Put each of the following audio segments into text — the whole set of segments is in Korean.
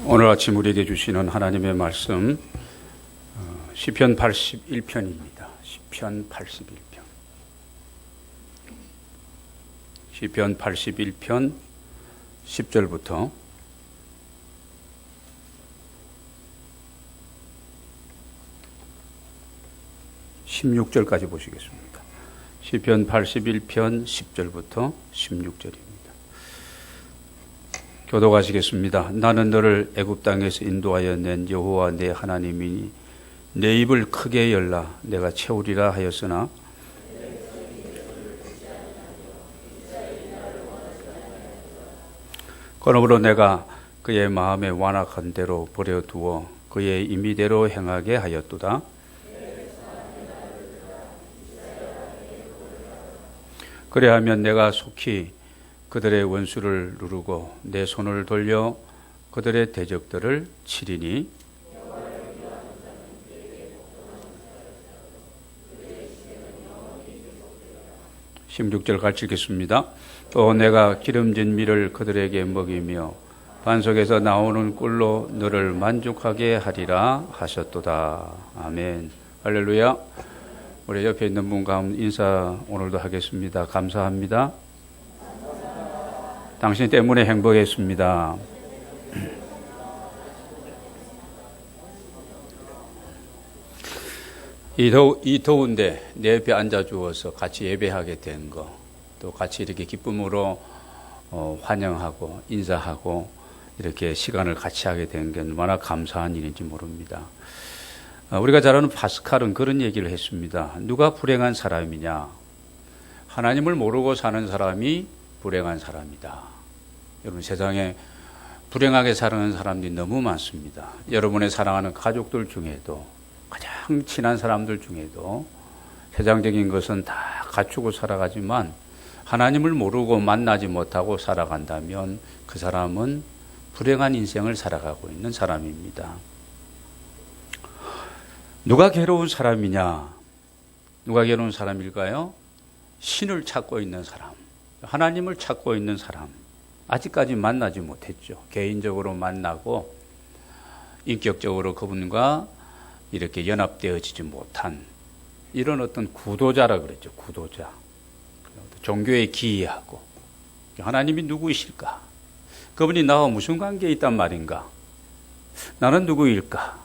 오늘 아침 우리에게 주시는 하나님의 말씀 시편 81편입니다. 시편 81편. 시편 81편 10절부터 16절까지 보시겠습니다. 시편 81편 10절부터 16절입니다. 교독하시겠습니다. 나는 너를 애굽 땅에서 인도하여 낸 여호와 내 하나님이니 내 입을 크게 열라 내가 채우리라 하였으나 그러므로 내가 그의 마음에 완악한 대로 버려두어 그의 임의대로 행하게 하였도다. 그래하면 내가 속히 그들의 원수를 누르고 내 손을 돌려 그들의 대적들을 치리니 16절 같이 읽겠습니다. 또 내가 기름진 밀을 그들에게 먹이며 반석에서 나오는 꿀로 너를 만족하게 하리라 하셨도다. 아멘. 할렐루야. 우리 옆에 있는 분과 인사 오늘도 하겠습니다. 감사합니다. 당신 때문에 행복했습니다. 이 더운데 내 옆에 앉아 주어서 같이 예배하게 된 거, 또 같이 이렇게 기쁨으로 환영하고 인사하고 이렇게 시간을 같이 하게 된 게 얼마나 감사한 일인지 모릅니다. 우리가 잘 아는 파스칼은 그런 얘기를 했습니다. 누가 불행한 사람이냐? 하나님을 모르고 사는 사람이 불행한 사람이다. 여러분, 세상에 불행하게 사는 사람들이 너무 많습니다. 여러분의 사랑하는 가족들 중에도, 가장 친한 사람들 중에도 세상적인 것은 다 갖추고 살아가지만 하나님을 모르고 만나지 못하고 살아간다면 그 사람은 불행한 인생을 살아가고 있는 사람입니다. 누가 괴로운 사람이냐? 누가 괴로운 사람일까요? 신을 찾고 있는 사람, 하나님을 찾고 있는 사람. 아직까지 만나지 못했죠. 개인적으로 만나고 인격적으로 그분과 이렇게 연합되어지지 못한 이런 어떤 구도자라 그랬죠. 구도자. 종교에 기이하고 하나님이 누구이실까? 그분이 나와 무슨 관계에 있단 말인가? 나는 누구일까?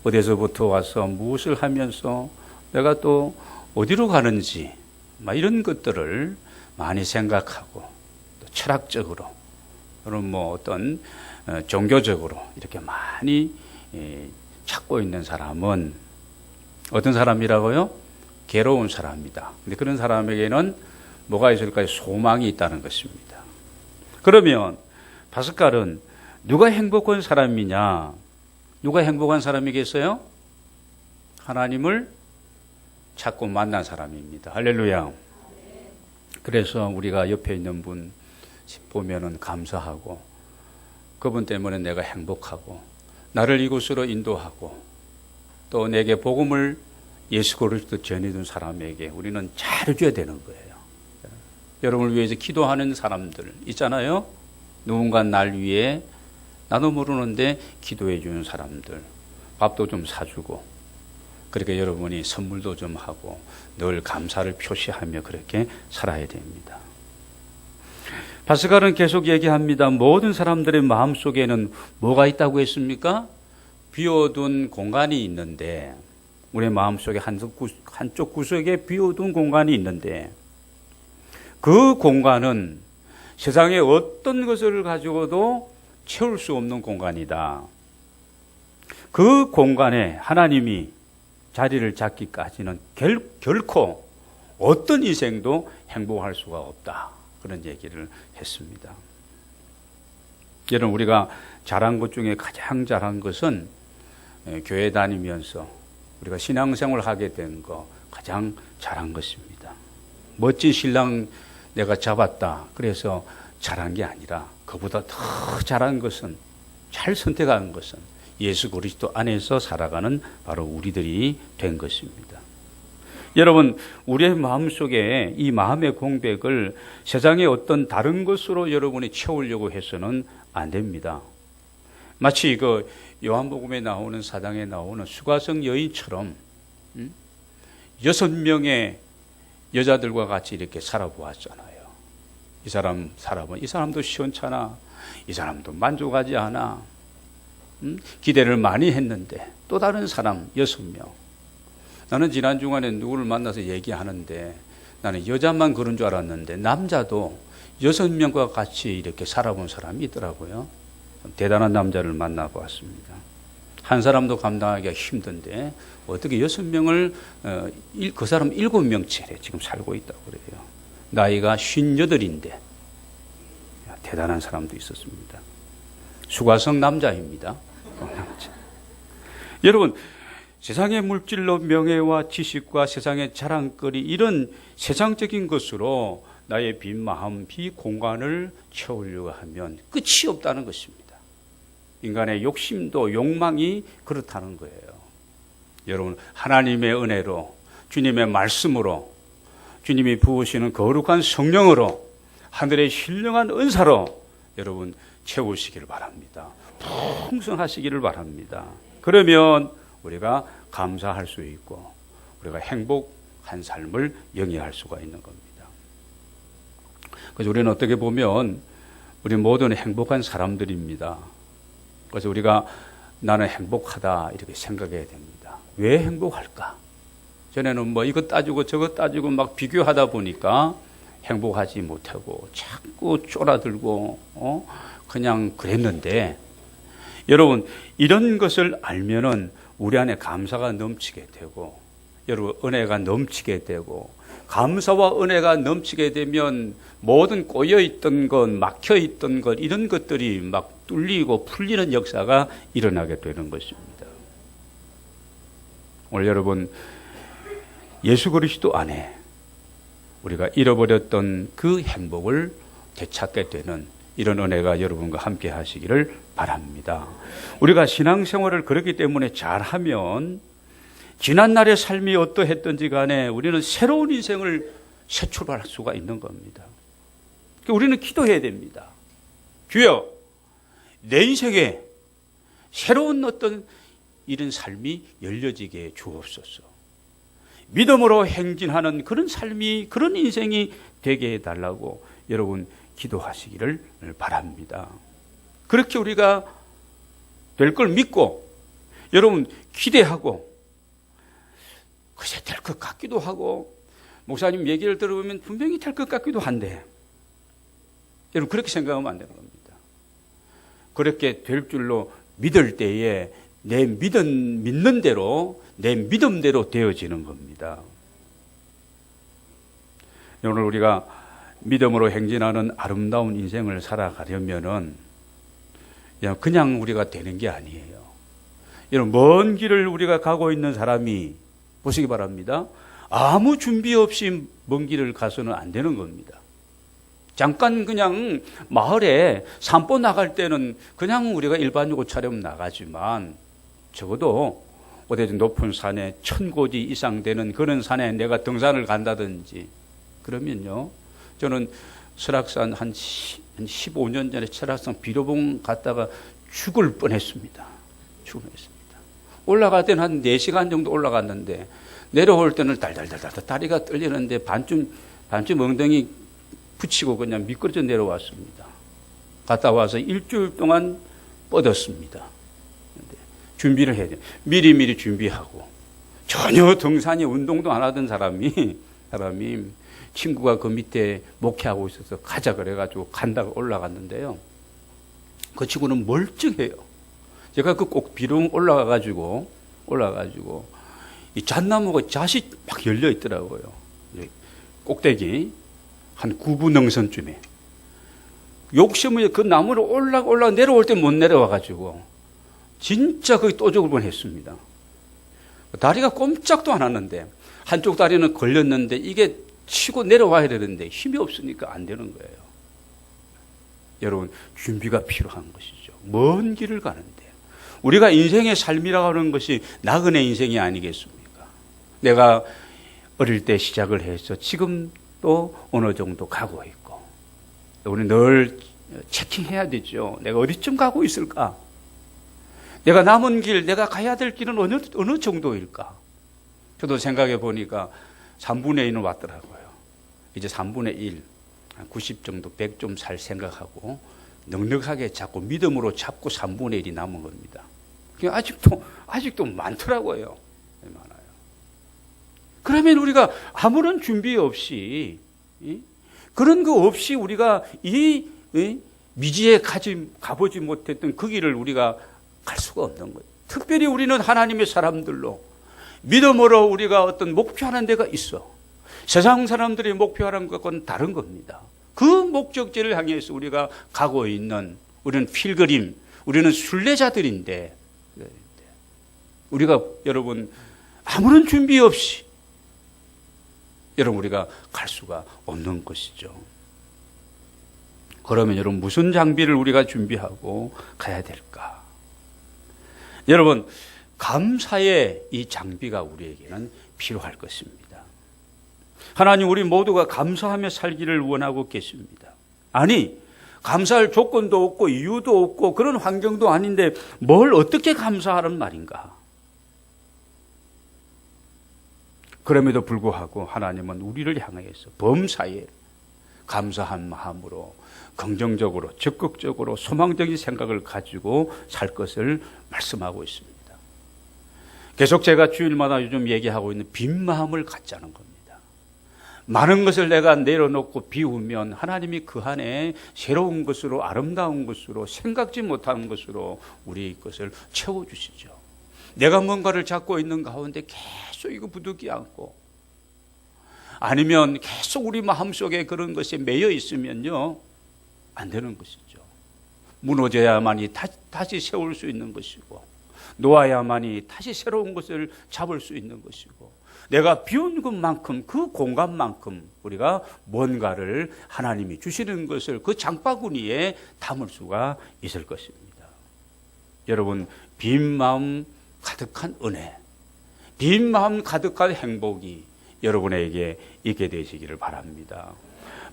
어디서부터 와서 무엇을 하면서 내가 또 어디로 가는지 이런 것들을 많이 생각하고 또 철학적으로 또는 어떤 종교적으로 이렇게 많이 찾고 있는 사람은 어떤 사람이라고요? 괴로운 사람이다. 근데 그런 사람에게는 뭐가 있을까요? 소망이 있다는 것입니다. 그러면 파스칼은 누가 행복한 사람이냐? 누가 행복한 사람이겠어요? 하나님을 찾고 만난 사람입니다. 할렐루야. 그래서 우리가 옆에 있는 분 보면은 감사하고 그분 때문에 내가 행복하고 나를 이곳으로 인도하고 또 내게 복음을 예수 그리스도 전해준 사람에게 우리는 잘해줘야 되는 거예요. 여러분을 위해서 기도하는 사람들 있잖아요. 누군가 날 위해 나도 모르는데 기도해 주는 사람들, 밥도 좀 사주고 그렇게 여러분이 선물도 좀 하고 늘 감사를 표시하며 그렇게 살아야 됩니다. 파스칼은 계속 얘기합니다. 모든 사람들의 마음속에는 뭐가 있다고 했습니까? 비워둔 공간이 있는데 우리의 마음속에 한쪽 구석에 비워둔 공간이 있는데 그 공간은 세상에 어떤 것을 가지고도 채울 수 없는 공간이다. 그 공간에 하나님이 자리를 잡기까지는 결코 어떤 인생도 행복할 수가 없다. 그런 얘기를 했습니다. 여러분, 우리가 잘한 것 중에 가장 잘한 것은 교회 다니면서 우리가 신앙생활을 하게 된 거 가장 잘한 것입니다. 멋진 신랑 내가 잡았다. 그래서 잘한 게 아니라 그보다 더 잘한 것은, 잘 선택한 것은 예수 그리스도 안에서 살아가는 바로 우리들이 된 것입니다. 여러분, 우리의 마음속에 이 마음의 공백을 세상의 어떤 다른 것으로 여러분이 채우려고 해서는 안 됩니다. 마치 그 요한복음에 나오는 사당에 나오는 수가성 여인처럼 6명의 여자들과 같이 이렇게 살아보았잖아요. 이 사람 살아보면 이 사람도 시원찮아, 이 사람도 만족하지 않아, 기대를 많이 했는데 또 다른 사람 6명. 나는 지난 주간에 누구를 만나서 얘기하는데 나는 여자만 그런 줄 알았는데 남자도 6명과 같이 이렇게 살아본 사람이 있더라고요. 대단한 남자를 만나보았습니다. 한 사람도 감당하기가 힘든데 어떻게 6명을 그 사람 7명째래 지금 살고 있다고 그래요. 나이가 58인데 대단한 사람도 있었습니다. 수가성 남자입니다. 여러분, 세상의 물질로 명예와 지식과 세상의 자랑거리 이런 세상적인 것으로 나의 빈 마음, 빈 공간을 채우려고 하면 끝이 없다는 것입니다. 인간의 욕심도 욕망이 그렇다는 거예요. 여러분, 하나님의 은혜로, 주님의 말씀으로, 주님이 부으시는 거룩한 성령으로, 하늘의 신령한 은사로 여러분 채우시기를 바랍니다. 풍성하시기를 바랍니다. 그러면 우리가 감사할 수 있고 우리가 행복한 삶을 영위할 수가 있는 겁니다. 그래서 우리는 어떻게 보면 우리 모두는 행복한 사람들입니다. 그래서 우리가 나는 행복하다 이렇게 생각해야 됩니다. 왜 행복할까? 전에는 뭐 이것 따지고 저것 따지고 막 비교하다 보니까 행복하지 못하고 자꾸 쫄아들고 그냥 그랬는데, 여러분 이런 것을 알면은 우리 안에 감사가 넘치게 되고, 여러분 은혜가 넘치게 되고, 감사와 은혜가 넘치게 되면 모든 꼬여있던 것, 막혀있던 것 이런 것들이 막 뚫리고 풀리는 역사가 일어나게 되는 것입니다. 오늘 여러분 예수 그리스도 안에 우리가 잃어버렸던 그 행복을 되찾게 되는 이런 은혜가 여러분과 함께 하시기를 바랍니다. 우리가 신앙생활을 그렇기 때문에 잘하면 지난날의 삶이 어떠했든지 간에 우리는 새로운 인생을 새 출발할 수가 있는 겁니다. 우리는 기도해야 됩니다. 주여, 내 인생에 새로운 어떤 이런 삶이 열려지게 주옵소서. 믿음으로 행진하는 그런 삶이, 그런 인생이 되게 해달라고 여러분 기도하시기를 바랍니다. 그렇게 우리가 될 걸 믿고 여러분 기대하고, 글쎄 될 것 같기도 하고, 목사님 얘기를 들어보면 분명히 될 것 같기도 한데, 여러분 그렇게 생각하면 안 되는 겁니다. 그렇게 될 줄로 믿을 때에 내 믿는 대로, 내 믿음대로 되어지는 겁니다. 오늘 우리가 믿음으로 행진하는 아름다운 인생을 살아가려면은 그냥 우리가 되는 게 아니에요. 여러분 먼 길을 우리가 가고 있는 사람이 보시기 바랍니다. 아무 준비 없이 먼 길을 가서는 안 되는 겁니다. 잠깐 그냥 마을에 산보 나갈 때는 그냥 우리가 일반 옷차림 나가지만, 적어도 어디 높은 산에 1000고지 이상 되는 그런 산에 내가 등산을 간다든지 그러면요, 저는 설악산 한 15년 전에 설악산 비료봉 갔다가 죽을 뻔했습니다. 올라갈 때는 한 4시간 정도 올라갔는데 내려올 때는 달달달달 다리가 떨리는데 반쯤 엉덩이 붙이고 그냥 미끄러져 내려왔습니다. 갔다 와서 일주일 동안 뻗었습니다. 준비를 해야 돼요. 미리미리 준비하고. 전혀 등산이 운동도 안 하던 사람이 친구가 그 밑에 목회하고 있어서 가자 그래가지고 간다고 올라갔는데요. 그 친구는 멀쩡해요. 제가 그 꼭 비룡 올라가가지고 이 잣나무가 잣이 막 열려 있더라고요. 꼭대기 한 9분 능선쯤에. 욕심을 그 나무를 올라가 내려올 때 못 내려와가지고 진짜 거기 또 죽을 뻔했습니다. 다리가 꼼짝도 안 하는데, 한쪽 다리는 걸렸는데 이게 치고 내려와야 되는데 힘이 없으니까 안 되는 거예요. 여러분 준비가 필요한 것이죠. 먼 길을 가는데 우리가 인생의 삶이라고 하는 것이 나그네 인생이 아니겠습니까? 내가 어릴 때 시작을 해서 지금 또 어느 정도 가고 있고, 우리 늘 체킹해야 되죠. 내가 어디쯤 가고 있을까? 내가 남은 길, 내가 가야 될 길은 어느 정도일까? 저도 생각해 보니까 3분의 1은 왔더라고요. 이제 3분의 1, 90 정도, 100 좀 살 생각하고 넉넉하게 잡고 믿음으로 잡고 3분의 1이 남은 겁니다. 아직도 많더라고요. 많아요. 그러면 우리가 아무런 준비 없이, 그런 거 없이 우리가 이 미지에 가보지 못했던 그 길을 우리가 갈 수가 없는 거예요. 특별히 우리는 하나님의 사람들로 믿음으로 우리가 어떤 목표하는 데가 있어. 세상 사람들이 목표하는 것과는 다른 겁니다. 그 목적지를 향해서 우리가 가고 있는, 우리는 필그림, 우리는 순례자들인데, 우리가 여러분 아무런 준비 없이 여러분 우리가 갈 수가 없는 것이죠. 그러면 여러분 무슨 장비를 우리가 준비하고 가야 될까? 여러분 감사의 이 장비가 우리에게는 필요할 것입니다. 하나님, 우리 모두가 감사하며 살기를 원하고 계십니다. 아니, 감사할 조건도 없고 이유도 없고 그런 환경도 아닌데 뭘 어떻게 감사하는 말인가? 그럼에도 불구하고 하나님은 우리를 향해서 범사에 감사한 마음으로 긍정적으로 적극적으로 소망적인 생각을 가지고 살 것을 말씀하고 있습니다. 계속 제가 주일마다 요즘 얘기하고 있는 빈 마음을 갖자는 겁니다. 많은 것을 내가 내려놓고 비우면 하나님이 그 안에 새로운 것으로, 아름다운 것으로, 생각지 못하는 것으로 우리 것을 채워주시죠. 내가 뭔가를 잡고 있는 가운데 계속 이거 부득이 않고, 아니면 계속 우리 마음속에 그런 것이 매여 있으면요, 안 되는 것이죠. 무너져야만이 다시 세울 수 있는 것이고, 놓아야만이 다시 새로운 것을 잡을 수 있는 것이고, 내가 비운 것만큼, 그 공간만큼 우리가 뭔가를 하나님이 주시는 것을 그 장바구니에 담을 수가 있을 것입니다. 여러분, 빈 마음 가득한 은혜, 빈 마음 가득한 행복이 여러분에게 있게 되시기를 바랍니다.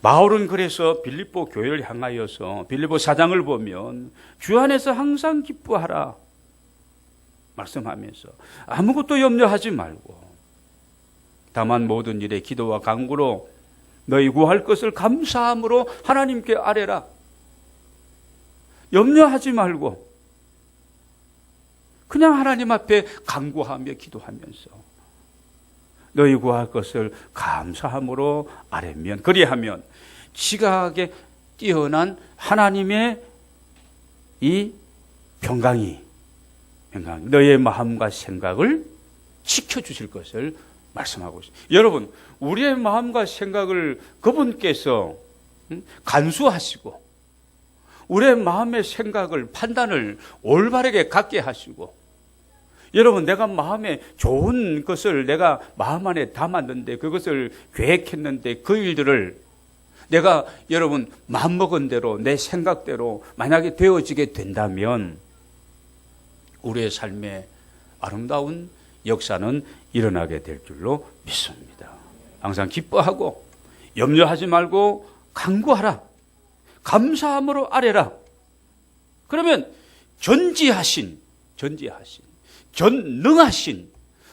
바울은 그래서 빌립보 교회를 향하여서 빌립보 4장을 보면 주 안에서 항상 기뻐하라 말씀하면서 아무것도 염려하지 말고 다만 모든 일에 기도와 간구로 너희 구할 것을 감사함으로 하나님께 아뢰라. 염려하지 말고 그냥 하나님 앞에 간구하며 기도하면서 너희 구할 것을 감사함으로 아뢰면, 그리하면 지각에 뛰어난 하나님의 이 평강이 너의 마음과 생각을 지켜주실 것을 말씀하고 있습니다. 여러분, 우리의 마음과 생각을 그분께서 간수하시고 우리의 마음의 생각을, 판단을 올바르게 갖게 하시고, 여러분, 내가 마음에 좋은 것을 내가 마음 안에 담았는데, 그것을 계획했는데 그 일들을 내가 여러분 마음먹은 대로 내 생각대로 만약에 되어지게 된다면 우리의 삶에 아름다운 역사는 일어나게 될 줄로 믿습니다. 항상 기뻐하고 염려하지 말고 간구하라. 감사함으로 아뢰라. 그러면 전능하신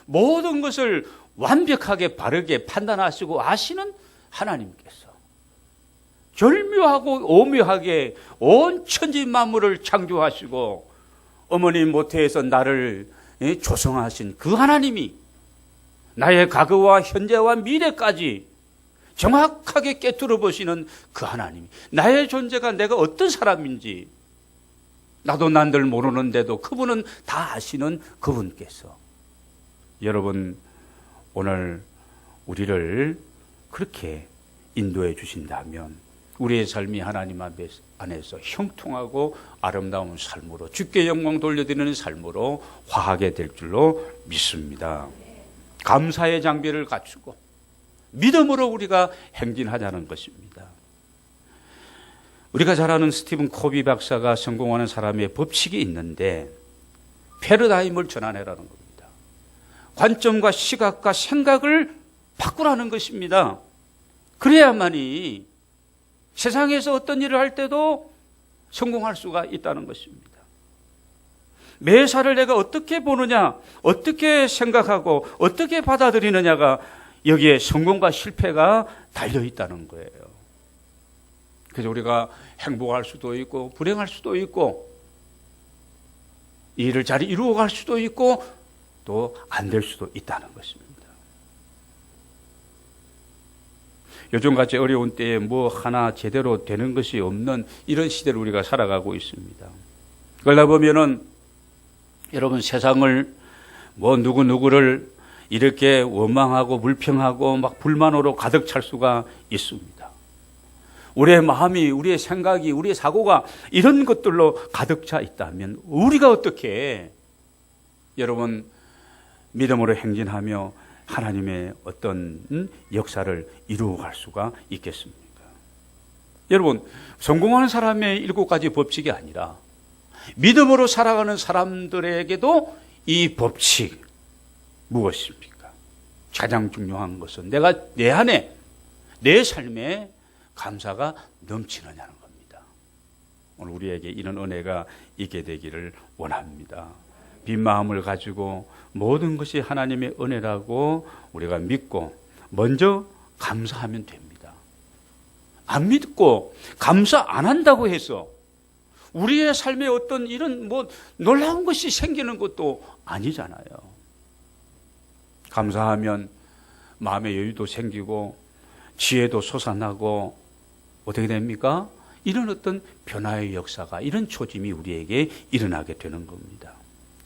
모든 것을 완벽하게 바르게 판단하시고 아시는 하나님께서 절묘하고 오묘하게 온 천지 만물을 창조하시고 어머니 모태에서 나를 조성하신 그 하나님이 나의 과거와 현재와 미래까지 정확하게 깨뚫어 보시는 그 하나님이, 나의 존재가 내가 어떤 사람인지 나도 난들 모르는데도 그분은 다 아시는 그분께서 여러분 오늘 우리를 그렇게 인도해 주신다면 우리의 삶이 하나님 안에서 형통하고 아름다운 삶으로, 주께 영광 돌려드리는 삶으로 화하게 될 줄로 믿습니다. 감사의 장비를 갖추고 믿음으로 우리가 행진하자는 것입니다. 우리가 잘 아는 스티븐 코비 박사가 성공하는 사람의 법칙이 있는데 패러다임을 전환해라는 겁니다. 관점과 시각과 생각을 바꾸라는 것입니다. 그래야만이 세상에서 어떤 일을 할 때도 성공할 수가 있다는 것입니다. 매사를 내가 어떻게 보느냐, 어떻게 생각하고 어떻게 받아들이느냐가 여기에 성공과 실패가 달려있다는 거예요. 그래서 우리가 행복할 수도 있고 불행할 수도 있고 일을 잘 이루어갈 수도 있고 또 안 될 수도 있다는 것입니다. 요즘같이 어려운 때에 뭐 하나 제대로 되는 것이 없는 이런 시대를 우리가 살아가고 있습니다. 그러다 보면은 여러분 세상을 뭐 누구를 이렇게 원망하고 불평하고 막 불만으로 가득 찰 수가 있습니다. 우리의 마음이, 우리의 생각이, 우리의 사고가 이런 것들로 가득 차 있다면 우리가 어떻게 여러분 믿음으로 행진하며 하나님의 어떤 역사를 이루어갈 수가 있겠습니까? 여러분 성공하는 사람의 7가지 법칙이 아니라 믿음으로 살아가는 사람들에게도 이 법칙 무엇입니까? 가장 중요한 것은 내가 내 안에 내 삶에 감사가 넘치느냐는 겁니다. 오늘 우리에게 이런 은혜가 있게 되기를 원합니다. 빈 마음을 가지고 모든 것이 하나님의 은혜라고 우리가 믿고 먼저 감사하면 됩니다. 안 믿고 감사 안 한다고 해서 우리의 삶에 어떤 이런 뭐 놀라운 것이 생기는 것도 아니잖아요. 감사하면 마음의 여유도 생기고 지혜도 솟아나고 어떻게 됩니까? 이런 어떤 변화의 역사가, 이런 초짐이 우리에게 일어나게 되는 겁니다.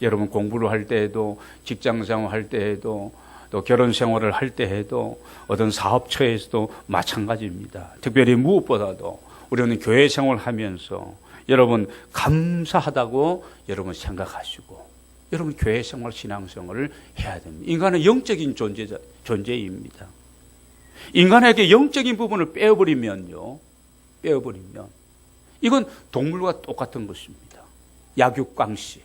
여러분 공부를 할 때에도, 직장생활 할 때에도, 또 결혼생활을 할 때에도, 어떤 사업처에서도 마찬가지입니다. 특별히 무엇보다도 우리는 교회생활을 하면서 여러분 감사하다고 여러분 생각하시고 여러분 교회생활, 신앙생활을 해야 됩니다. 인간은 영적인 존재입니다. 인간에게 영적인 부분을 빼어버리면 이건 동물과 똑같은 것입니다. 약육강식.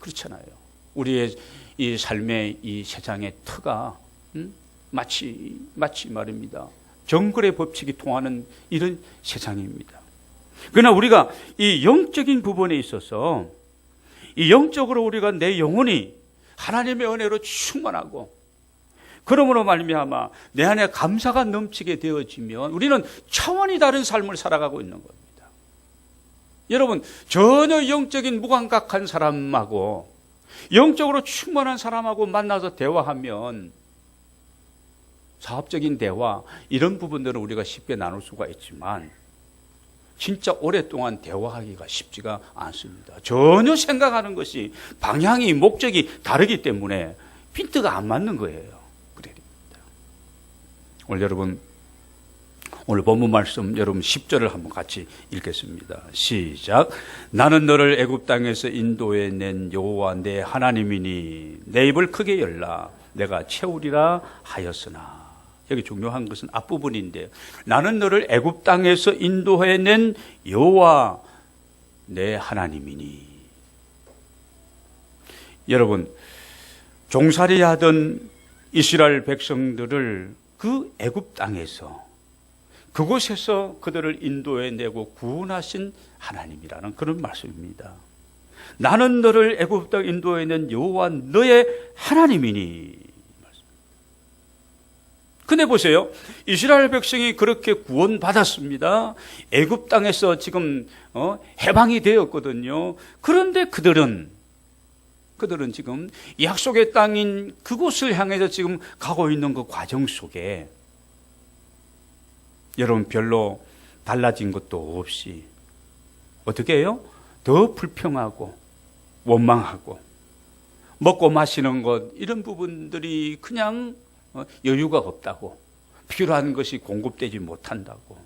그렇잖아요. 우리의 이 삶의 이 세상의 터가 마치 말입니다. 정글의 법칙이 통하는 이런 세상입니다. 그러나 우리가 이 영적인 부분에 있어서 이 영적으로 우리가 내 영혼이 하나님의 은혜로 충만하고 그러므로 말미암아 내 안에 감사가 넘치게 되어지면 우리는 차원이 다른 삶을 살아가고 있는 겁니다. 여러분 전혀 영적인 무감각한 사람하고 영적으로 충만한 사람하고 만나서 대화하면 사업적인 대화 이런 부분들은 우리가 쉽게 나눌 수가 있지만 진짜 오랫동안 대화하기가 쉽지가 않습니다. 전혀 생각하는 것이 방향이 목적이 다르기 때문에 핀트가 안 맞는 거예요. 그래야 됩니다. 오늘 여러분 오늘 본문 말씀 여러분 10절을 한번 같이 읽겠습니다. 시작. 나는 너를 애굽 땅에서 인도해 낸 여호와 내 하나님이니 내 입을 크게 열라 내가 채우리라 하였으나. 여기 중요한 것은 앞부분인데 나는 너를 애굽 땅에서 인도해 낸 여호와 내 하나님이니. 여러분 종살이하던 이스라엘 백성들을 그 애굽 땅에서 그곳에서 그들을 인도해내고 구원하신 하나님이라는 그런 말씀입니다. 나는 너를 애굽 땅 인도해낸 여호와 너의 하나님이니. 근데 보세요. 이스라엘 백성이 그렇게 구원받았습니다. 애굽 땅에서 지금 해방이 되었거든요. 그런데 그들은 지금 약속의 땅인 그곳을 향해서 지금 가고 있는 그 과정 속에 여러분 별로 달라진 것도 없이 어떻게 해요? 더 불평하고 원망하고 먹고 마시는 것 이런 부분들이 그냥 여유가 없다고 필요한 것이 공급되지 못한다고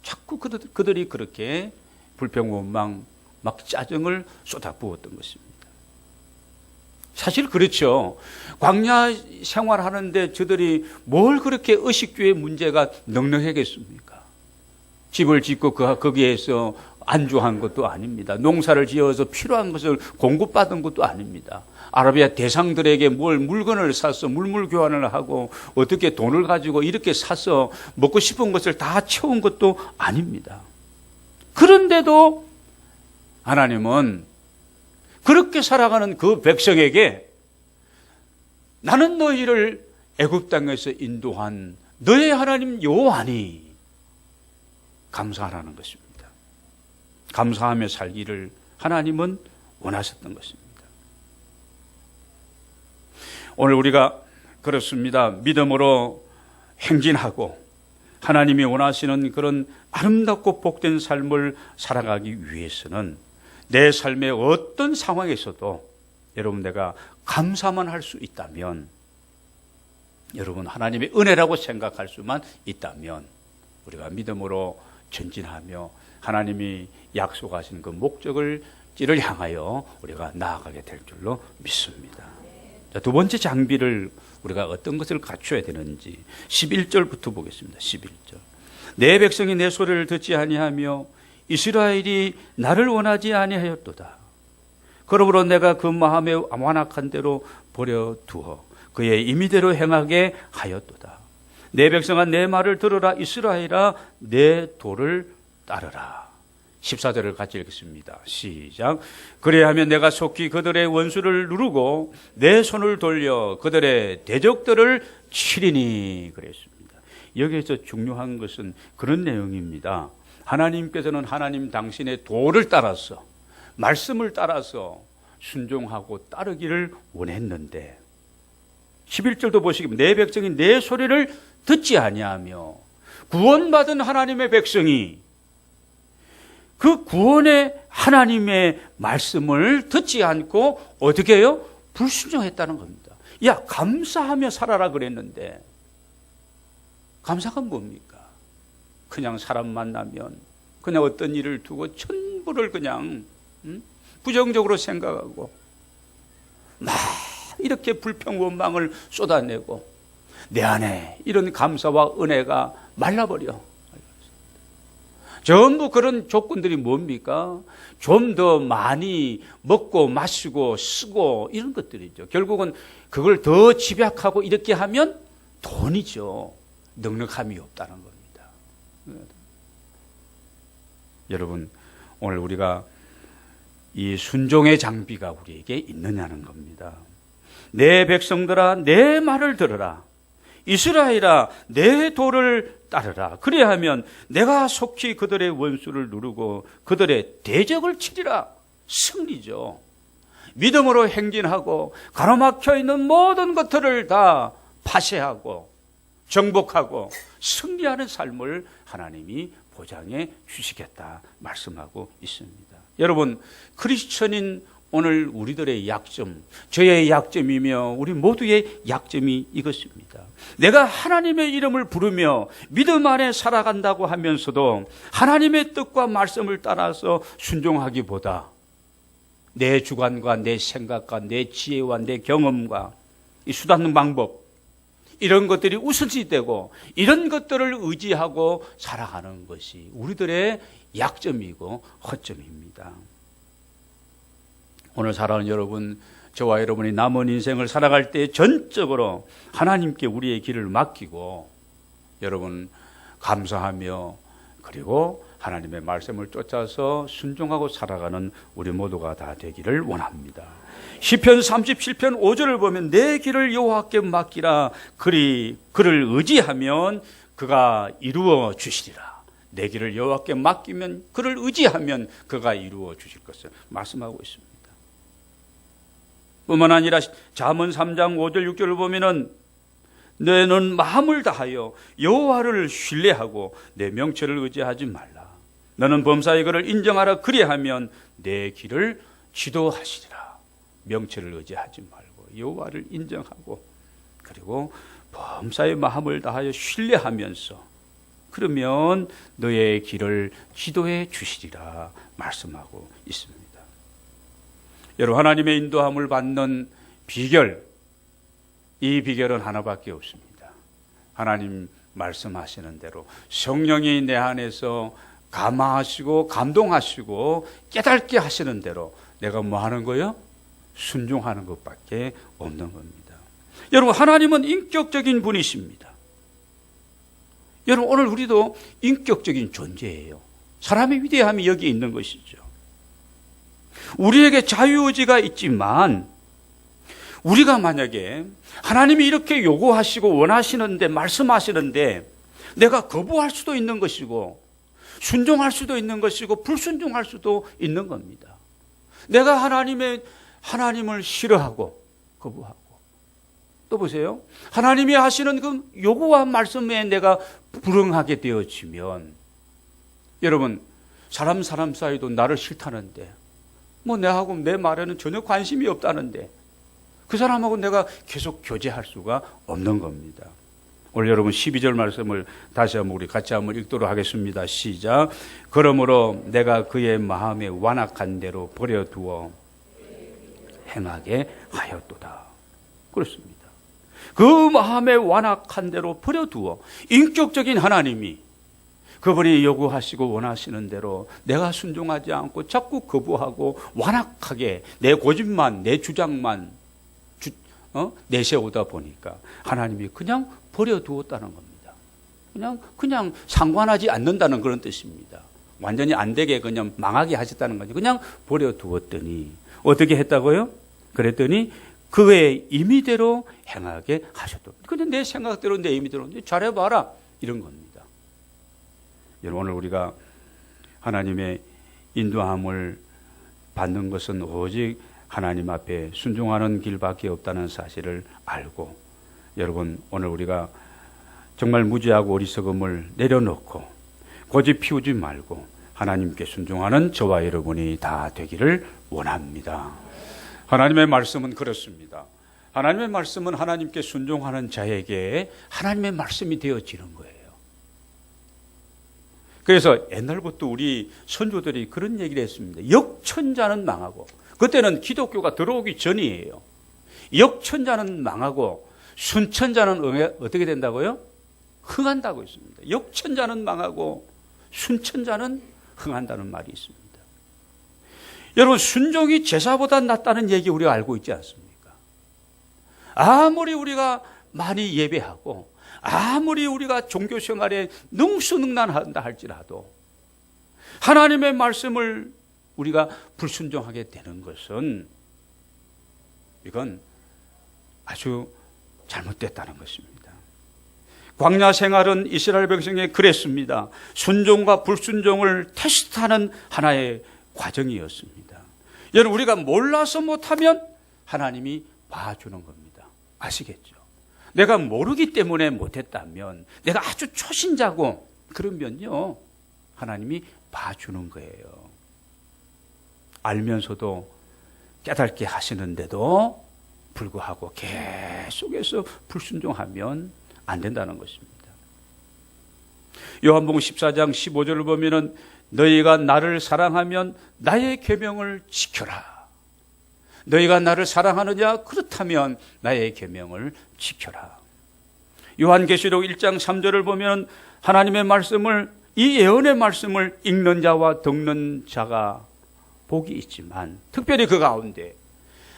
자꾸 그들이 그렇게 불평 원망 막 짜증을 쏟아부었던 것입니다. 사실 그렇죠. 광야 생활하는데 저들이 뭘 그렇게 의식주의 문제가 넉넉하겠습니까? 집을 짓고 거기에서 안주한 것도 아닙니다. 농사를 지어서 필요한 것을 공급받은 것도 아닙니다. 아라비아 대상들에게 물건을 사서 물물 교환을 하고 어떻게 돈을 가지고 이렇게 사서 먹고 싶은 것을 다 채운 것도 아닙니다. 그런데도 하나님은 그렇게 살아가는 그 백성에게 나는 너희를 애굽 땅에서 인도한 너의 하나님 여호와니 감사하라는 것입니다. 감사하며 살기를 하나님은 원하셨던 것입니다. 오늘 우리가 그렇습니다. 믿음으로 행진하고 하나님이 원하시는 그런 아름답고 복된 삶을 살아가기 위해서는 내 삶의 어떤 상황에서도 여러분 내가 감사만 할 수 있다면, 여러분 하나님의 은혜라고 생각할 수만 있다면 우리가 믿음으로 전진하며 하나님이 약속하신 그 목적을 향하여 우리가 나아가게 될 줄로 믿습니다. 자, 두 번째 장비를 우리가 어떤 것을 갖춰야 되는지 11절부터 보겠습니다. 11절. 내 백성이 내 소리를 듣지 아니하며 이스라엘이 나를 원하지 아니하였도다. 그러므로 내가 그 마음에 완악한 대로 버려두어 그의 임의대로 행하게 하였도다. 내 백성아 내 말을 들으라. 이스라엘아 내 도를 따르라. 14절을 같이 읽겠습니다. 시작. 그래야하면 내가 속히 그들의 원수를 누르고 내 손을 돌려 그들의 대적들을 치리니 그랬습니다. 여기에서 중요한 것은 그런 내용입니다. 하나님께서는 하나님 당신의 도를 따라서 말씀을 따라서 순종하고 따르기를 원했는데 11절도 보시면 내 백성이 내 소리를 듣지 아니하며 구원받은 하나님의 백성이 그 구원의 하나님의 말씀을 듣지 않고 어떻게 해요? 불순종했다는 겁니다. 야, 감사하며 살아라 그랬는데 감사가 뭡니까? 그냥 사람 만나면 그냥 어떤 일을 두고 전부를 그냥 부정적으로 생각하고 막 이렇게 불평 원망을 쏟아내고 내 안에 이런 감사와 은혜가 말라버려. 전부 그런 조건들이 뭡니까? 좀 더 많이 먹고 마시고 쓰고 이런 것들이죠. 결국은 그걸 더 집약하고 이렇게 하면 돈이죠. 넉넉함이 없다는 겁니다. 여러분, 오늘 우리가 이 순종의 장비가 우리에게 있느냐는 겁니다. 내 백성들아 내 말을 들으라. 이스라엘아 내 도를 따르라. 그래야 하면 내가 속히 그들의 원수를 누르고 그들의 대적을 치리라. 승리죠. 믿음으로 행진하고 가로막혀 있는 모든 것들을 다 파쇄하고 정복하고 승리하는 삶을 하나님이 보장해 주시겠다 말씀하고 있습니다. 여러분, 크리스천인 오늘 우리들의 약점, 저의 약점이며 우리 모두의 약점이 이것입니다. 내가 하나님의 이름을 부르며 믿음 안에 살아간다고 하면서도 하나님의 뜻과 말씀을 따라서 순종하기보다 내 주관과 내 생각과 내 지혜와 내 경험과 이 수단능 방법 이런 것들이 우선시되고 이런 것들을 의지하고 살아가는 것이 우리들의 약점이고 허점입니다. 오늘 살아가는 여러분, 저와 여러분이 남은 인생을 살아갈 때 전적으로 하나님께 우리의 길을 맡기고 여러분 감사하며 그리고 하나님의 말씀을 쫓아서 순종하고 살아가는 우리 모두가 다 되기를 원합니다. 시편 37편 5절을 보면 내 길을 여호와께 맡기라. 그를 의지하면 그가 이루어 주시리라. 내 길을 여호와께 맡기면 그를 의지하면 그가 이루어 주실 것을 말씀하고 있습니다. 뿐만 아니라 잠언 3장 5절 6절을 보면은 너는 마음을 다하여 여호와를 신뢰하고 내 명철을 의지하지 말라. 너는 범사의 그를 인정하라. 그리하면 내 길을 지도하시리라. 명철을 의지하지 말고 여호와를 인정하고 그리고 범사의 마음을 다하여 신뢰하면서 그러면 너의 길을 지도해 주시리라 말씀하고 있습니다. 여러분, 하나님의 인도함을 받는 비결, 이 비결은 하나밖에 없습니다. 하나님 말씀하시는 대로 성령이 내 안에서 감화하시고 감동하시고 깨닫게 하시는 대로 내가 뭐 하는 거요? 순종하는 것밖에 없는 겁니다. 여러분, 하나님은 인격적인 분이십니다. 여러분, 오늘 우리도 인격적인 존재예요. 사람의 위대함이 여기 있는 것이죠. 우리에게 자유의지가 있지만 우리가 만약에 하나님이 이렇게 요구하시고 원하시는데, 말씀하시는데 내가 거부할 수도 있는 것이고 순종할 수도 있는 것이고 불순종할 수도 있는 겁니다. 내가 하나님을 싫어하고 거부하고, 또 보세요. 하나님이 하시는 그 요구와 말씀에 내가 불응하게 되어지면, 여러분, 사람 사이도 나를 싫다는데, 뭐 내하고 내 말에는 전혀 관심이 없다는데 그 사람하고 내가 계속 교제할 수가 없는 겁니다. 오늘 여러분 12절 말씀을 다시 한번 우리 같이 한번 읽도록 하겠습니다. 시작. 그러므로 내가 그의 마음에 완악한 대로 버려두어 행하게 하였도다. 그렇습니다. 그 마음에 완악한 대로 버려두어, 인격적인 하나님이 그분이 요구하시고 원하시는 대로 내가 순종하지 않고 자꾸 거부하고 완악하게 내 고집만, 내 주장만 내세우다 보니까 하나님이 그냥 버려두었다는 겁니다. 그냥 상관하지 않는다는 그런 뜻입니다. 완전히 안 되게 그냥 망하게 하셨다는 거지. 그냥 버려두었더니 어떻게 했다고요? 그랬더니 그의 임의대로 행하게 하셨다. 근데 내 생각대로, 내 임의대로 잘해봐라, 이런 겁니다. 여러분, 오늘 우리가 하나님의 인도함을 받는 것은 오직 하나님 앞에 순종하는 길밖에 없다는 사실을 알고, 여러분, 오늘 우리가 정말 무지하고 어리석음을 내려놓고 고집 피우지 말고 하나님께 순종하는 저와 여러분이 다 되기를 원합니다. 하나님의 말씀은 그렇습니다. 하나님의 말씀은 하나님께 순종하는 자에게 하나님의 말씀이 되어지는 거예요. 그래서 옛날부터 우리 선조들이 그런 얘기를 했습니다. 역천자는 망하고, 그때는 기독교가 들어오기 전이에요. 역천자는 망하고 순천자는 어떻게 된다고요? 흥한다고 했습니다. 역천자는 망하고 순천자는 흥한다는 말이 있습니다. 여러분, 순종이 제사보다 낫다는 얘기 우리가 알고 있지 않습니까? 아무리 우리가 많이 예배하고 아무리 우리가 종교 생활에 능수능란한다 할지라도 하나님의 말씀을 우리가 불순종하게 되는 것은 이건 아주 잘못됐다는 것입니다. 광야 생활은 이스라엘 백성에 그랬습니다. 순종과 불순종을 테스트하는 하나의 과정이었습니다. 여러분, 우리가 몰라서 못하면 하나님이 봐주는 겁니다. 아시겠죠? 내가 모르기 때문에 못했다면, 내가 아주 초신자고 그러면요, 하나님이 봐주는 거예요. 알면서도 깨닫게 하시는데도 불구하고 계속해서 불순종하면 안 된다는 것입니다. 요한복음 14장 15절을 보면은 너희가 나를 사랑하면 나의 계명을 지켜라. 너희가 나를 사랑하느냐? 그렇다면 나의 계명을 지켜라. 요한계시록 1장 3절을 보면 하나님의 말씀을, 이 예언의 말씀을 읽는 자와 듣는 자가 복이 있지만 특별히 그 가운데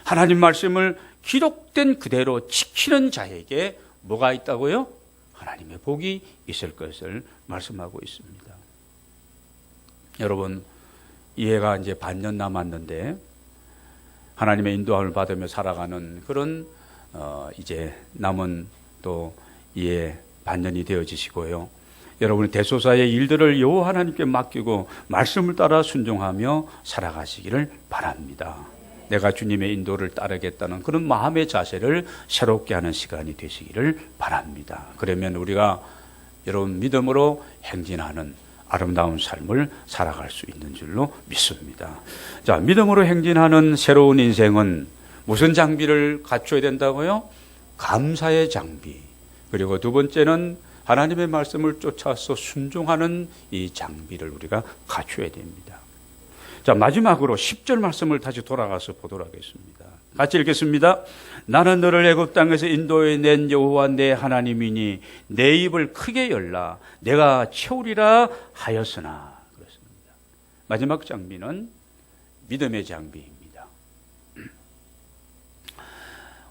하나님 말씀을 기록된 그대로 지키는 자에게 뭐가 있다고요? 하나님의 복이 있을 것을 말씀하고 있습니다. 여러분, 이해가 이제 반년 남았는데 하나님의 인도함을 받으며 살아가는 그런 이제 남은 또 이해 반년이 되어지시고요. 여러분의 대소사의 일들을 여호와 하나님께 맡기고 말씀을 따라 순종하며 살아가시기를 바랍니다. 내가 주님의 인도를 따르겠다는 그런 마음의 자세를 새롭게 하는 시간이 되시기를 바랍니다. 그러면 우리가 여러분 믿음으로 행진하는 아름다운 삶을 살아갈 수 있는 줄로 믿습니다. 자, 믿음으로 행진하는 새로운 인생은 무슨 장비를 갖춰야 된다고요? 감사의 장비. 그리고 두 번째는 하나님의 말씀을 쫓아서 순종하는 이 장비를 우리가 갖춰야 됩니다. 자, 마지막으로 10절 말씀을 다시 돌아가서 보도록 하겠습니다. 같이 읽겠습니다. 나는 너를 애굽 땅에서 인도해 낸 여호와 내 하나님이니 내 입을 크게 열라 내가 채우리라 하였으나. 그렇습니다. 마지막 장비는 믿음의 장비입니다.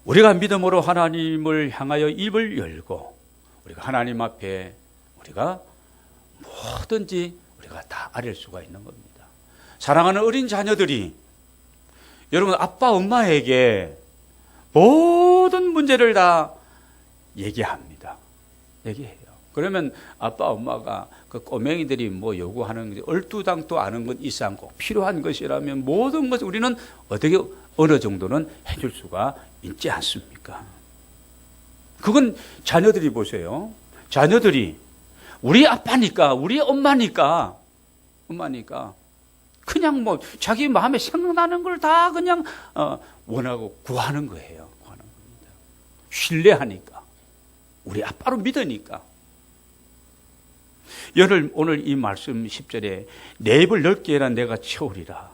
우리가 믿음으로 하나님을 향하여 입을 열고 우리가 하나님 앞에 우리가 뭐든지 우리가 다 아뢰 수가 있는 겁니다. 사랑하는 어린 자녀들이 여러분 아빠 엄마에게 모든 문제를 다 얘기합니다. 얘기해요. 그러면 아빠 엄마가 그 꼬맹이들이 뭐 요구하는 얼두당도 아는 것 이상 꼭 필요한 것이라면 모든 것을 우리는 어떻게 어느 정도는 해줄 수가 있지 않습니까? 그건 자녀들이 보세요. 자녀들이 우리 아빠니까 우리 엄마니까 그냥 뭐 자기 마음에 생각나는 걸 다 그냥 원하고 구하는 거예요. 구하는 겁니다. 신뢰하니까 우리 아빠로 믿으니까. 오늘 이 말씀 10절에 내 입을 넓게 해라 내가 채우리라.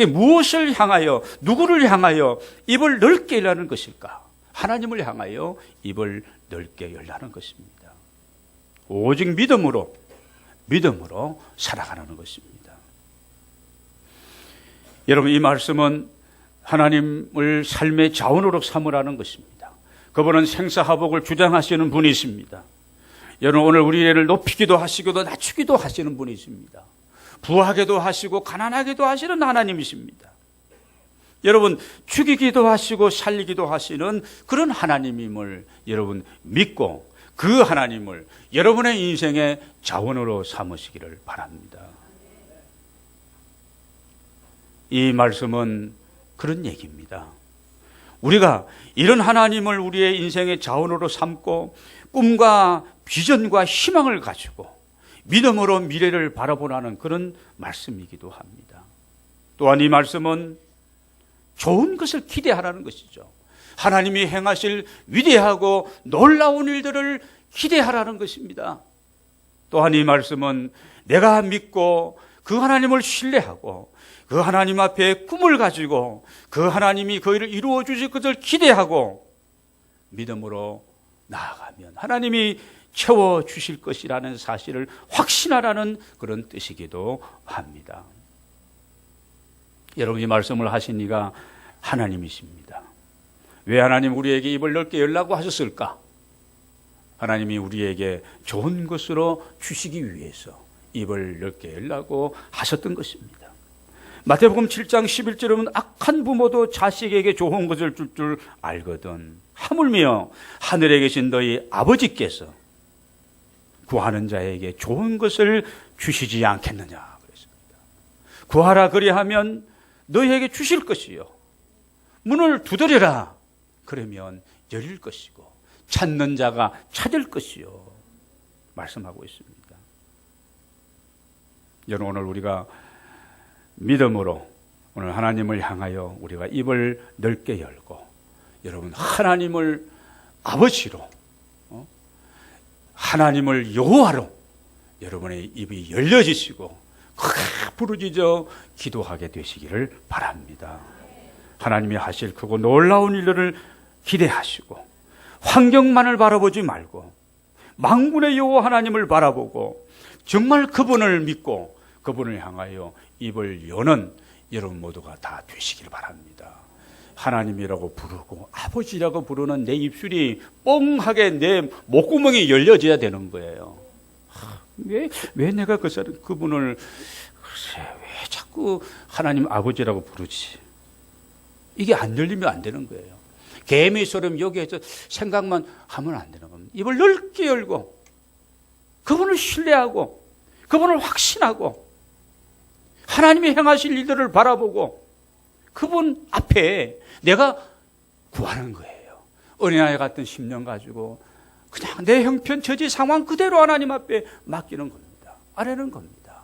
무엇을 향하여 누구를 향하여 입을 넓게 열라는 것일까? 하나님을 향하여 입을 넓게 열라는 것입니다. 오직 믿음으로 살아가는 것입니다. 여러분 이 말씀은 하나님을 삶의 자원으로 삼으라는 것입니다. 그분은 생사화복을 주장하시는 분이십니다. 여러분 오늘 우리를 높이기도 하시고도 낮추기도 하시는 분이십니다. 부하게도 하시고 가난하게도 하시는 하나님이십니다. 여러분 죽이기도 하시고 살리기도 하시는 그런 하나님임을 여러분 믿고 그 하나님을 여러분의 인생의 자원으로 삼으시기를 바랍니다. 이 말씀은 그런 얘기입니다. 우리가 이런 하나님을 우리의 인생의 자원으로 삼고 꿈과 비전과 희망을 가지고 믿음으로 미래를 바라보라는 그런 말씀이기도 합니다. 또한 이 말씀은 좋은 것을 기대하라는 것이죠. 하나님이 행하실 위대하고 놀라운 일들을 기대하라는 것입니다. 또한 이 말씀은 내가 믿고 그 하나님을 신뢰하고 그 하나님 앞에 꿈을 가지고 그 하나님이 그 일을 이루어 주실 것을 기대하고 믿음으로 나아가면 하나님이 채워주실 것이라는 사실을 확신하라는 그런 뜻이기도 합니다. 여러분 이 말씀을 하신 이가 하나님이십니다. 왜 하나님 우리에게 입을 넓게 열라고 하셨을까? 하나님이 우리에게 좋은 것으로 주시기 위해서 입을 넓게 열라고 하셨던 것입니다. 마태복음 7장 11절에 보면 악한 부모도 자식에게 좋은 것을 줄 줄 알거든 하물며 하늘에 계신 너희 아버지께서 구하는 자에게 좋은 것을 주시지 않겠느냐 그랬습니다. 구하라 그리하면 너희에게 주실 것이요 문을 두드려라 그러면 열릴 것이고 찾는 자가 찾을 것이요 말씀하고 있습니다. 여러분 오늘 우리가 믿음으로 오늘 하나님을 향하여 우리가 입을 넓게 열고 여러분 하나님을 아버지로 하나님을 여호와로 여러분의 입이 열려지시고 크게 부르짖어 기도하게 되시기를 바랍니다. 하나님이 하실 크고 놀라운 일들을 기대하시고 환경만을 바라보지 말고 만군의 여호와 하나님을 바라보고 정말 그분을 믿고 그분을 향하여 입을 여는 여러분 모두가 다 되시길 바랍니다. 하나님이라고 부르고 아버지라고 부르는 내 입술이 뻥하게 내 목구멍이 열려져야 되는 거예요. 왜 내가 그분을 왜 자꾸 하나님 아버지라고 부르지? 이게 안 열리면 안 되는 거예요. 개미처럼 여기에서 생각만 하면 안 되는 겁니다. 입을 넓게 열고 그분을 신뢰하고 그분을 확신하고 하나님이 행하실 일들을 바라보고 그분 앞에 내가 구하는 거예요. 어린아이 같은 심령 가지고 그냥 내 형편 처지 상황 그대로 하나님 앞에 맡기는 겁니다. 아뢰는 겁니다.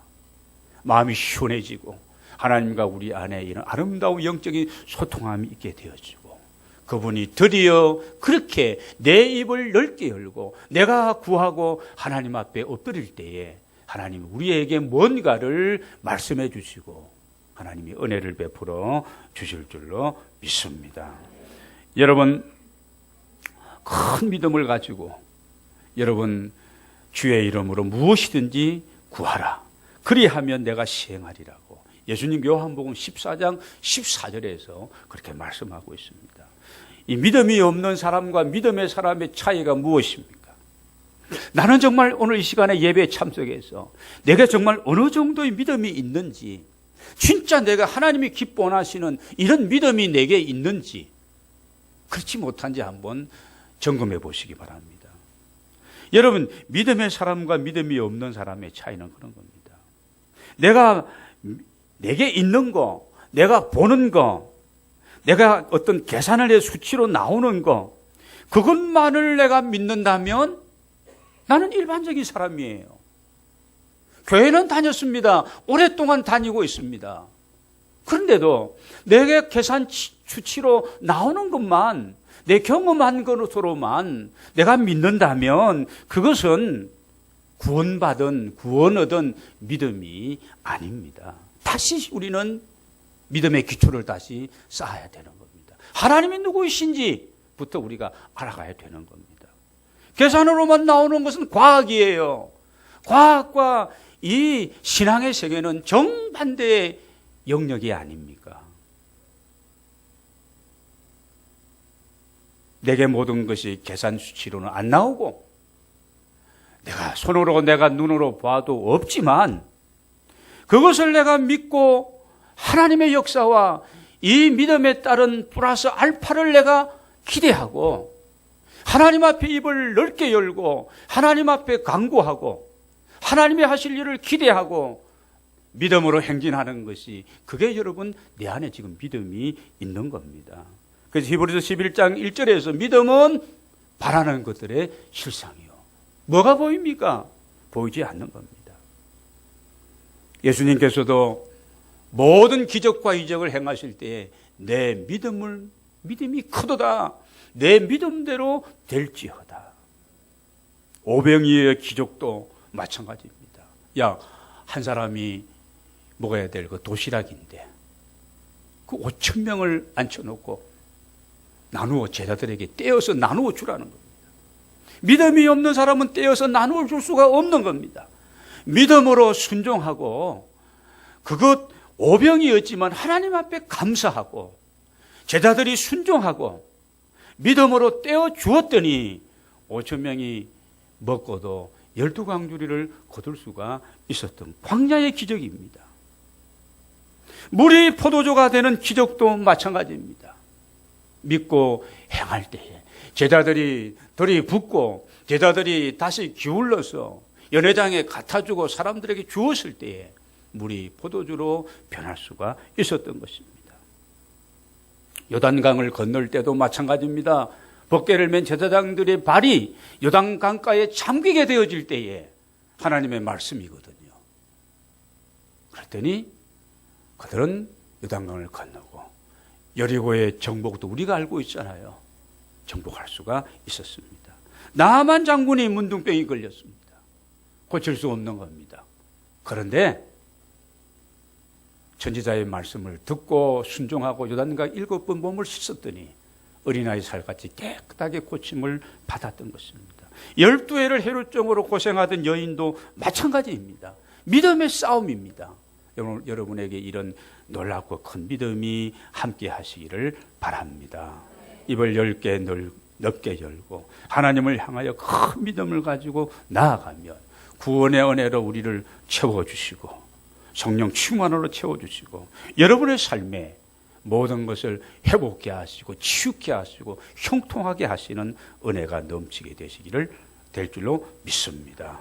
마음이 시원해지고 하나님과 우리 안에 이런 아름다운 영적인 소통함이 있게 되어지고 그분이 드디어 그렇게 내 입을 넓게 열고 내가 구하고 하나님 앞에 엎드릴 때에 하나님 우리에게 뭔가를 말씀해 주시고 하나님이 은혜를 베풀어 주실 줄로 믿습니다. 여러분 큰 믿음을 가지고 여러분 주의 이름으로 무엇이든지 구하라. 그리하면 내가 시행하리라고 예수님 요한복음 14장 14절에서 그렇게 말씀하고 있습니다. 이 믿음이 없는 사람과 믿음의 사람의 차이가 무엇입니까? 나는 정말 오늘 이 시간에 예배에 참석해서 내가 정말 어느 정도의 믿음이 있는지, 진짜 내가 하나님이 기뻐하시는 이런 믿음이 내게 있는지, 그렇지 못한지 한번 점검해 보시기 바랍니다. 여러분, 믿음의 사람과 믿음이 없는 사람의 차이는 그런 겁니다. 내게 있는 거, 내가 보는 거, 내가 어떤 계산을 해 수치로 나오는 거, 그것만을 내가 믿는다면 나는 일반적인 사람이에요. 교회는 다녔습니다. 오랫동안 다니고 있습니다. 그런데도 내게 계산 수치로 나오는 것만, 내 경험한 것으로만 내가 믿는다면 그것은 구원 얻은 믿음이 아닙니다. 다시 우리는 믿음의 기초를 다시 쌓아야 되는 겁니다. 하나님이 누구이신지부터 우리가 알아가야 되는 겁니다. 계산으로만 나오는 것은 과학이에요. 과학과 이 신앙의 세계는 정반대의 영역이 아닙니까? 내게 모든 것이 계산 수치로는 안 나오고 내가 손으로 내가 눈으로 봐도 없지만 그것을 내가 믿고 하나님의 역사와 이 믿음에 따른 플러스 알파를 내가 기대하고 하나님 앞에 입을 넓게 열고 하나님 앞에 간구하고 하나님의 하실 일을 기대하고 믿음으로 행진하는 것이, 그게 여러분 내 안에 지금 믿음이 있는 겁니다. 그래서 히브리서 11장 1절에서 믿음은 바라는 것들의 실상이요. 뭐가 보입니까? 보이지 않는 겁니다. 예수님께서도 모든 기적과 이적을 행하실 때에 내 믿음이 크도다, 내 믿음대로 될지어다. 오병이어의 기적도 마찬가지입니다. 한 사람이 먹어야 될 그 도시락인데 그 5천 명을 앉혀놓고 제자들에게 떼어서 나누어 주라는 겁니다. 믿음이 없는 사람은 떼어서 나누어 줄 수가 없는 겁니다. 믿음으로 순종하고 그것 오병이었지만 하나님 앞에 감사하고 제자들이 순종하고 믿음으로 떼어 주었더니 5천 명이 먹고도 12광주리를 거둘 수가 있었던 광야의 기적입니다. 물이 포도주가 되는 기적도 마찬가지입니다. 믿고 행할 때에 제자들이 들이 붓고 제자들이 다시 기울러서 연회장에 갖다 주고 사람들에게 주었을 때에 물이 포도주로 변할 수가 있었던 것입니다. 요단강을 건널 때도 마찬가지입니다. 벗개를 맨 제사장들의 발이 요단강가에 잠기게 되어질 때에 하나님의 말씀이거든요. 그랬더니 그들은 요단강을 건너고 여리고의 정복도 우리가 알고 있잖아요. 정복할 수가 있었습니다. 나만 장군이 문둥병이 걸렸습니다. 고칠 수 없는 겁니다. 그런데 선지자의 말씀을 듣고 순종하고 요단강 7번 몸을 씻었더니 어린아이 살같이 깨끗하게 고침을 받았던 것입니다. 12해를 혈루증으로 고생하던 여인도 마찬가지입니다. 믿음의 싸움입니다. 여러분에게 이런 놀랍고 큰 믿음이 함께 하시기를 바랍니다. 입을 넓게 열고 하나님을 향하여 큰 믿음을 가지고 나아가면 구원의 은혜로 우리를 채워주시고 성령 충만으로 채워주시고 여러분의 삶에 모든 것을 회복케 하시고 치유케 하시고 형통하게 하시는 은혜가 넘치게 될 줄로 믿습니다.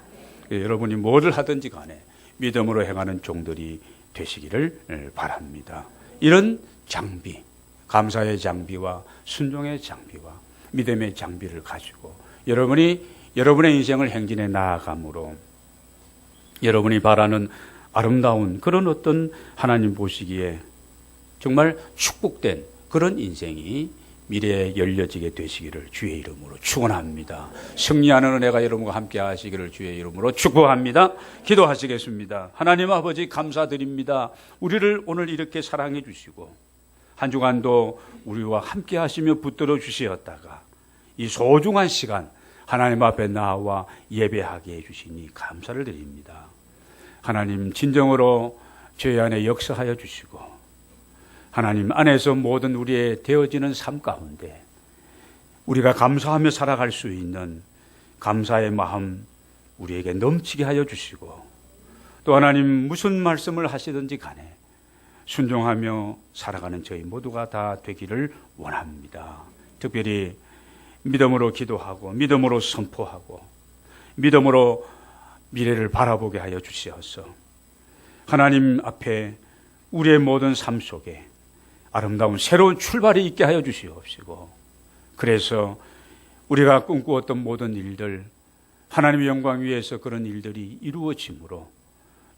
여러분이 뭐를 하든지 간에 믿음으로 행하는 종들이 되시기를 바랍니다. 이런 장비, 감사의 장비와 순종의 장비와 믿음의 장비를 가지고 여러분이 여러분의 인생을 행진해 나아감으로 여러분이 바라는 아름다운 그런 어떤 하나님 보시기에 정말 축복된 그런 인생이 미래에 열려지게 되시기를 주의 이름으로 축원합니다. 승리하는 은혜가 여러분과 함께 하시기를 주의 이름으로 축복합니다. 기도하시겠습니다. 하나님 아버지 감사드립니다. 우리를 오늘 이렇게 사랑해 주시고 한 주간도 우리와 함께 하시며 붙들어 주시었다가 이 소중한 시간 하나님 앞에 나와 예배하게 해주시니 감사를 드립니다. 하나님 진정으로 저희 안에 역사하여 주시고 하나님 안에서 모든 우리의 되어지는 삶 가운데 우리가 감사하며 살아갈 수 있는 감사의 마음 우리에게 넘치게 하여 주시고 또 하나님 무슨 말씀을 하시든지 간에 순종하며 살아가는 저희 모두가 다 되기를 원합니다. 특별히 믿음으로 기도하고 믿음으로 선포하고 믿음으로 미래를 바라보게 하여 주시옵소서. 하나님 앞에 우리의 모든 삶 속에 아름다운 새로운 출발이 있게 하여 주시옵시고 그래서 우리가 꿈꾸었던 모든 일들 하나님의 영광 위에서 그런 일들이 이루어짐으로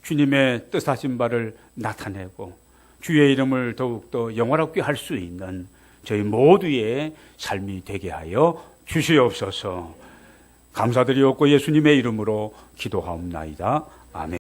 주님의 뜻하신 바를 나타내고 주의 이름을 더욱더 영화롭게 할 수 있는 저희 모두의 삶이 되게 하여 주시옵소서. 감사드리옵고 예수님의 이름으로 기도하옵나이다. 아멘.